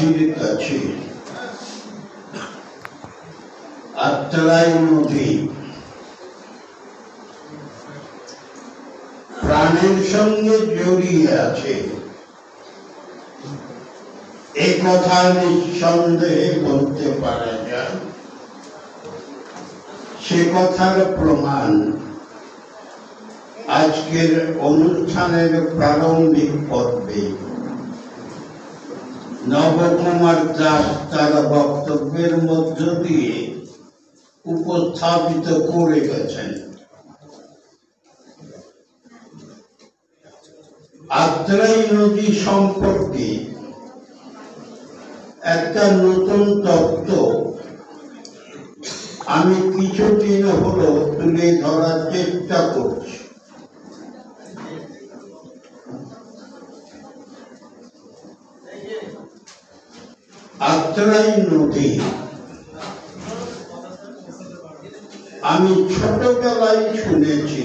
দেশবাসীর কাছে আত্রাই নদী প্রাণের সঙ্গে জড়িয়ে আছে, এ কথা নিঃসন্দেহে বলতে পারা যায়। সে কথার প্রমাণ আজকের অনুষ্ঠানের প্রারম্ভিক পর্বে নবকুমার দাস তার বক্তব্যের মধ্য দিয়ে উপস্থাপিত করে গেছেন। আত্রাই নদী সম্পর্কে একটা নতুন তত্ত্ব আমি কিছুদিন হলো তুলে ধরার চেষ্টা করছি। আত্রাই নদী আমি ছোটবেলায় শুনেছি।